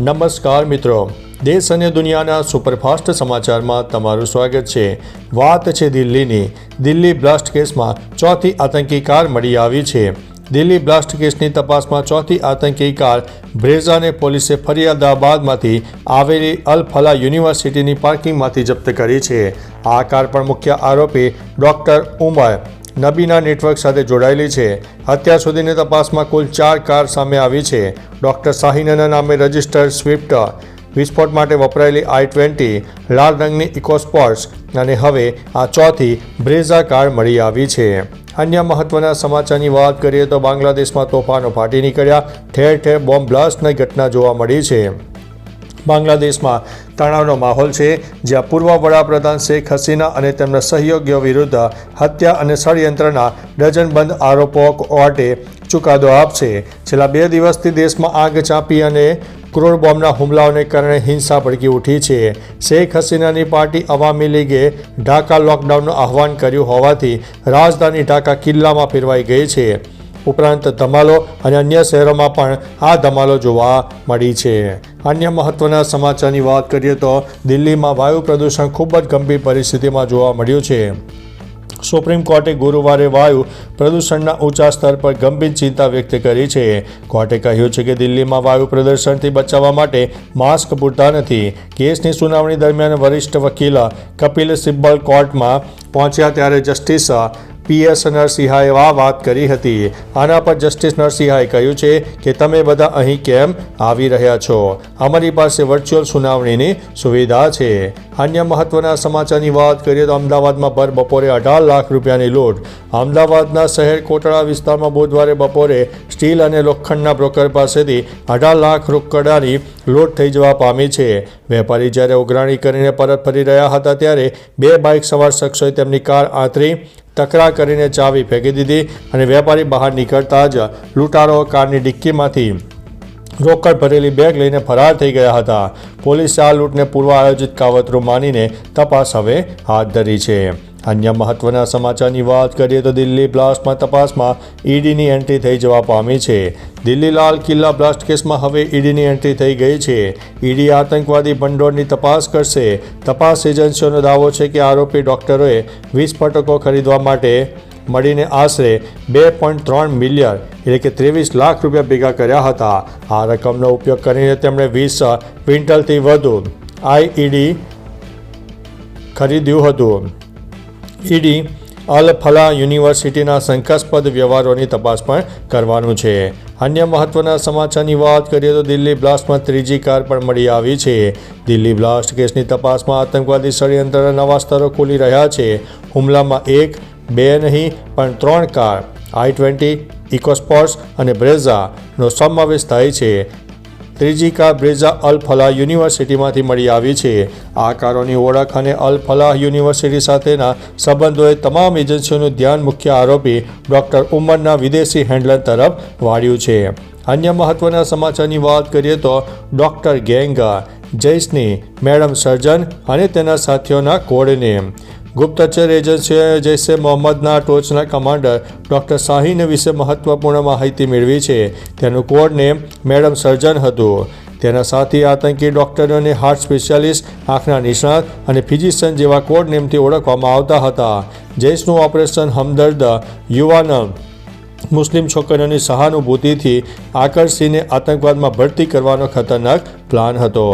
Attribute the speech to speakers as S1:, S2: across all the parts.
S1: નમસ્કાર મિત્રો, દેશ અને દુનિયાના સુપરફાસ્ટ સમાચારમાં તમારું સ્વાગત છે। વાત છે દિલ્હીની। દિલ્હી બ્લાસ્ટ કેસમાં ચોથી આતંકી કાર મળી આવી છે। દિલ્હી બ્લાસ્ટ કેસની તપાસમાં ચોથી આતંકી કાર બ્રેઝાને પોલીસે ફરિયાદાબાદમાંથી આવેલી અલ ફલા યુનિવર્સિટીની પાર્કિંગમાંથી જપ્ત કરી છે। આ કાર પણ મુખ્ય આરોપી ડૉક્ટર ઉમર નબીના નેટવર્ક સાથે જોડાયેલી છે। અત્યાર સુધીની તપાસમાં કુલ 4 કાર સામે આવી છે। ડૉક્ટર શાહીનના નામે રજિસ્ટર્ડ સ્વિફ્ટ, વિસ્ફોટ માટે વપરાયેલી i20 લાલ રંગની ઇકોસ્પોર્ટ્સ અને હવે આ ચોથી બ્રેઝા કાર મળી આવી છે। અન્ય મહત્વના સમાચારની વાત કરીએ તો બાંગ્લાદેશમાં તોફાનો ફાટી નીકળ્યા, ઠેર ઠેર બોમ્બ બ્લાસ્ટની ઘટના જોવા મળી છે। બાંગ્લાદેશમાં તણાવનો માહોલ છે, જ્યાં પૂર્વ વડાપ્રધાન શેખ હસીના અને તેમના સહયોગીઓ વિરુદ્ધ હત્યા અને ષડયંત્રના ડઝનબંધ આરોપો કોર્ટે ચુકાદો આપશે। છેલ્લા 2 દિવસથી દેશમાં આગ ચાંપી અને ક્રૂડ બોમ્બના હુમલાઓને કારણે હિંસા ભડકી ઉઠી છે। શેખ હસીનાની પાર્ટી અવામી લીગે ઢાકા લોકડાઉનનું આહવાન કર્યું હોવાથી રાજધાની ઢાકા કિલ્લામાં ફેરવાઈ ગઈ છે। ઉપરાંત ધમાલો અને અન્ય શહેરોમાં પણ આ ધમાલો જોવા મળી છે। અન્ય મહત્વના સમાચારની વાત કરીએ તો દિલ્હીમાં વાયુ પ્રદૂષણ ખૂબ જ ગંભીર પરિસ્થિતિમાં જોવા મળ્યું છે। સુપ્રીમ કોર્ટે ગુરુવારે વાયુ પ્રદૂષણના ઊંચા સ્તર પર ગંભીર ચિંતા વ્યક્ત કરી છે। કોર્ટે કહ્યું છે કે દિલ્હીમાં વાયુ પ્રદૂષણથી બચાવવા માટે માસ્ક પૂરતા નથી। કેસની સુનાવણી દરમિયાન વરિષ્ઠ વકીલ કપિલ સિબ્બલ કોર્ટમાં પહોંચ્યા ત્યારે જસ્ટિસ PS નરસિંહાએ આ વાત કરી હતી। આના પર જસ્ટિસ નરસિંહાએ કહ્યું છે કે તમે બધા અહીં કેમ આવી રહ્યા છો? અમારી પાસે વર્ચ્યુઅલ સુનાવણીની સુવિધા છે। અન્ય મહત્વના સમાચારની વાત કરીએ તો અમદાવાદમાં ભર બપોરે 18 લાખ રૂપિયાની લૂંટ। અમદાવાદના શહેર કોટડા વિસ્તારમાં બુધવારે બપોરે સ્ટીલ અને લોખંડના બ્રોકર પાસેથી 18 લાખ રોકડાની લૂંટ થઈ જવા પામી છે। વેપારી જ્યારે ઉઘરાણી કરીને પરત ફરી રહ્યા હતા ત્યારે 2 બાઇક સવાર શખ્સોએ તેમની કાર આંતરી તકરાર કરીને ચાવી ફેંકી દીધી અને વેપારી બહાર નીકળતા જ લૂંટારો કારની ડિક્કીમાંથી રોકડ ભરેલી બેગ લઈને ફરાર થઈ ગયા હતા। પોલીસે આ લૂંટને પૂર્વ આયોજિત કાવતરું માનીને તપાસ હવે હાથ ધરી છે। અન્ય મહત્વના સમાચારની વાત કરીએ તો દિલ્હી બ્લાસ્ટમાં તપાસમાં ઈડીની એન્ટ્રી થઈ જવા પામી છે। દિલ્હી લાલ કિલ્લા બ્લાસ્ટ કેસમાં હવે ઈડીની એન્ટ્રી થઈ ગઈ છે। ઈડી આતંકવાદી ભંડોળની તપાસ કરશે। તપાસ એજન્સીઓનો દાવો છે કે આરોપી ડોક્ટરોએ વિસ્ફોટકો ખરીદવા માટે મળીને આશરે 2.3 મિલિયન એટલે કે 23 લાખ રૂપિયા ભેગા કર્યા હતા। આ રકમનો ઉપયોગ કરીને તેમણે 20 ક્વિન્ટલથી વધુ IED ખરીદ્યું હતું। ઈડી અલ ફલા યુનિવર્સિટીના શંકાસ્પદ વ્યવહારોની તપાસ પણ કરવાનું છે। અન્ય મહત્વના સમાચારની વાત કરીએ તો દિલ્હી બ્લાસ્ટમાં ત્રીજી કાર પણ મળી આવી છે। દિલ્હી બ્લાસ્ટ કેસની તપાસમાં આતંકવાદી ષડયંત્રના નવા સ્તરો ખુલી રહ્યા છે। હુમલામાં 1, 2 નહીં પણ 3 કાર i20, ઇકોસ્પોર્ટ્સ અને બ્રેઝાનો સમાવેશ થાય છે। ત્રીજી કાર બ્રેઝા અલ ફલા યુનિવર્સિટીમાંથી મળી આવી છે। આ કારોની ઓળખ અને અલ ફલા યુનિવર્સિટી સાથેના સંબંધોએ તમામ એજન્સીઓનું ધ્યાન મુખ્ય આરોપી ડૉક્ટર ઉમરના વિદેશી હેન્ડલર તરફ વાળ્યું છે। અન્ય મહત્વના સમાચારની વાત કરીએ તો ડૉક્ટર ગેંગ, જૈશની મેડમ સર્જન અને તેના સાથીઓના કોડ નેમ। ગુપ્તચર એજન્સીઓએ જૈશે મોહમ્મદના ટોચના કમાન્ડર ડૉક્ટર શાહીન વિશે મહત્વપૂર્ણ માહિતી મેળવી છે। તેનું કોડ નેમ મેડમ સર્જન હતું। તેના સાથી આતંકી ડૉક્ટરોને હાર્ટ સ્પેશિયાલિસ્ટ, આંખના નિષ્ણાત અને ફિઝિશિયન જેવા કોડ નેમથી ઓળખવામાં આવતા હતા। જૈશનું ઓપરેશન હમદર્દ યુવાન મુસ્લિમ છોકરીઓની સહાનુભૂતિથી આકર્ષીને આતંકવાદમાં ભરતી કરવાનો ખતરનાક પ્લાન હતો।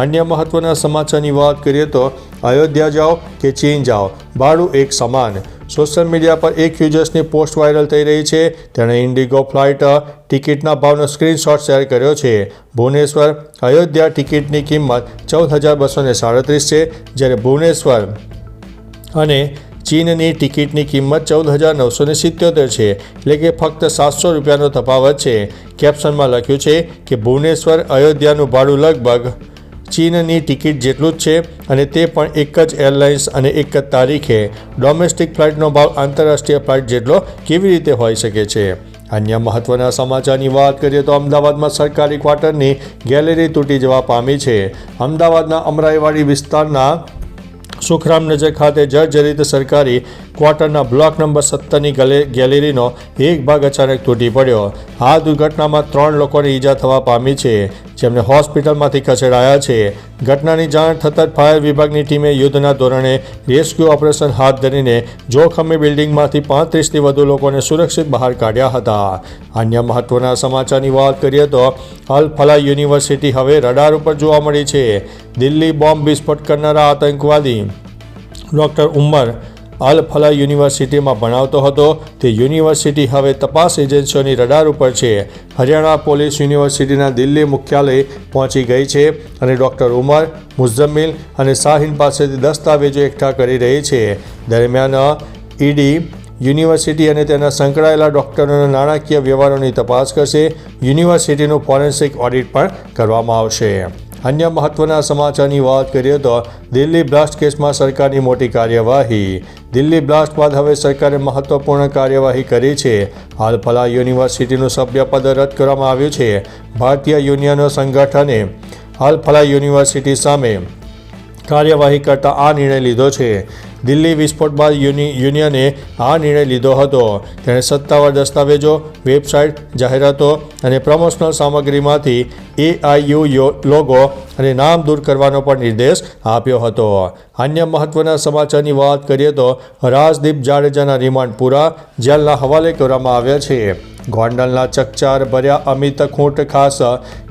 S1: અન્ય મહત્વના સમાચારની વાત કરીએ તો અયોધ્યા જાઓ કે ચીન જાઓ, ભાડું એક સમાન। સોશિયલ મીડિયા પર એક યુઝર્સની પોસ્ટ વાયરલ થઈ રહી છે। તેણે ઇન્ડિગો ફ્લાઇટ ટિકિટના ભાવનો સ્ક્રીનશોટ શેર કર્યો છે। ભુવનેશ્વર અયોધ્યા ટિકિટની કિંમત 14,237 છે, જ્યારે ભુવનેશ્વર અને ચીનની ટિકિટની કિંમત 14,977 છે, એટલે કે ફક્ત 700 રૂપિયાનો તફાવત છે। કેપ્શનમાં લખ્યું છે કે ભુવનેશ્વર અયોધ્યાનું ભાડું લગભગ ચીનની ટિકિટ જેટલું જ છે અને તે પણ એક જ એરલાઇન્સ અને એક જ તારીખે। ડોમેસ્ટિક ફ્લાઇટનો ભાવ આંતરરાષ્ટ્રીય ફ્લાઇટ જેટલો કેવી રીતે હોઈ શકે છે? અન્ય મહત્વના સમાચારની વાત કરીએ તો અમદાવાદમાં સરકારી ક્વાર્ટરની ગેલેરી તૂટી જવા પામી છે। અમદાવાદના અમરાઈવાડી વિસ્તારના સુખરામનગર ખાતે જર્જરિત સરકારી ક્વાર્ટરના બ્લોક નંબર 17ની ગેલેરીનો એક ભાગ અચાનક તૂટી પડ્યો. આ દુર્ઘટનામાં 3 લોકોને ઈજા થવા પામી છે, જેમને હોસ્પિટલમાંથી ખસેડાયા છે. ઘટનાની જાણ થતાં જ ફાયર વિભાગની ટીમે યુદ્ધના ધોરણે રેસ્ક્યુ ઓપરેશન હાથ ધરીને જોખમી બિલ્ડિંગમાંથી 35થી વધુ લોકોને સુરક્ષિત બહાર કાઢ્યા હતા. અન્ય મહત્વના સમાચારની વાત કરીએ તો અલ ફલાહ યુનિવર્સિટી હવે રડાર ઉપર જોવા મળી છે. દિલ્હી બોમ્બ વિસ્ફોટ કરનારા આતંકવાદી ડૉક્ટર ઉમર અલ ફલાહ યુનિવર્સિટીમાં ભણાવતો હતો. તે યુનિવર્સિટી હવે તપાસ એજન્સીઓની રડાર ઉપર છે. હરિયાણા પોલીસ યુનિવર્સિટીના દિલ્હી મુખ્યાલય પહોંચી ગઈ છે અને ડૉક્ટર ઉમર, મુઝ્ઝમિલ અને શાહીન પાસેથી દસ્તાવેજો એકઠા કરી રહી છે. દરમિયાન ઈડી યુનિવર્સિટી અને તેના સંકળાયેલા ડૉક્ટરોના નાણાકીય વ્યવહારોની તપાસ કરશે. યુનિવર્સિટીનું ફોરેન્સિક ઓડિટ પણ કરવામાં આવશે. અન્ય મહત્વના સમાચારની વાત કરીએ તો દિલ્હી બ્લાસ્ટ કેસમાં સરકારની મોટી કાર્યવાહી. દિલ્હી બ્લાસ્ટ બાદ હવે સરકારે મહત્વપૂર્ણ કાર્યવાહી કરી છે. અલ ફલાહ યુનિવર્સિટીનું સભ્યપદ રદ કરવામાં આવ્યું છે. ભારતીય યુનિયનો સંગઠને અલ ફલાહ યુનિવર્સિટી સામે કાર્યવાહી કરતા આ નિર્ણય લીધો છે. દિલ્હી વિસ્ફોટ બાદ યુનિયને આ નિર્ણય લીધો હતો. તેણે સત્તાવાર દસ્તાવેજો, વેબસાઇટ, જાહેરાતો અને પ્રમોશનલ સામગ્રીમાંથી AIU લોગો અને નામ દૂર કરવાનો પણ નિર્દેશ આપ્યો હતો. અન્ય મહત્વના સમાચારની વાત કરીએ તો રાજદીપ જાડેજાના રિમાન્ડ પૂરા, જેલના હવાલે કરવામાં આવ્યા છે. ગોંડલના ચકચાર ભર્યા અમિત ખૂંટ ખાસ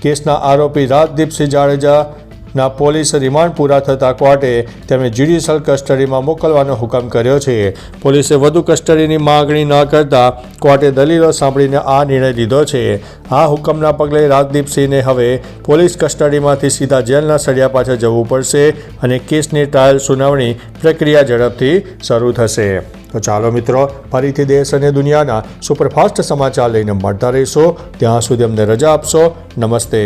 S1: કેસના આરોપી રાજદીપસિંહ જાડેજાના પોલીસ રિમાન્ડ પૂરા થતાં કોર્ટે તેમને જ્યુડિશિયલ કસ્ટડીમાં મોકલવાનો હુકમ કર્યો છે. પોલીસે વધુ કસ્ટડીની માગણી ન કરતા કોર્ટે દલીલો સાંભળીને આ નિર્ણય લીધો છે. આ હુકમના પગલે રાજદીપસિંહને હવે પોલીસ કસ્ટડીમાંથી સીધા જેલના સળિયા પાછળ જવું પડશે અને કેસની ટ્રાયલ સુનાવણી પ્રક્રિયા ઝડપથી શરૂ થશે. તો ચાલો મિત્રો, ફરીથી દેશ અને દુનિયાના સુપરફાસ્ટ સમાચાર લઈને મળતા રહીશો. ત્યાં સુધી અમને રજા આપશો. નમસ્તે.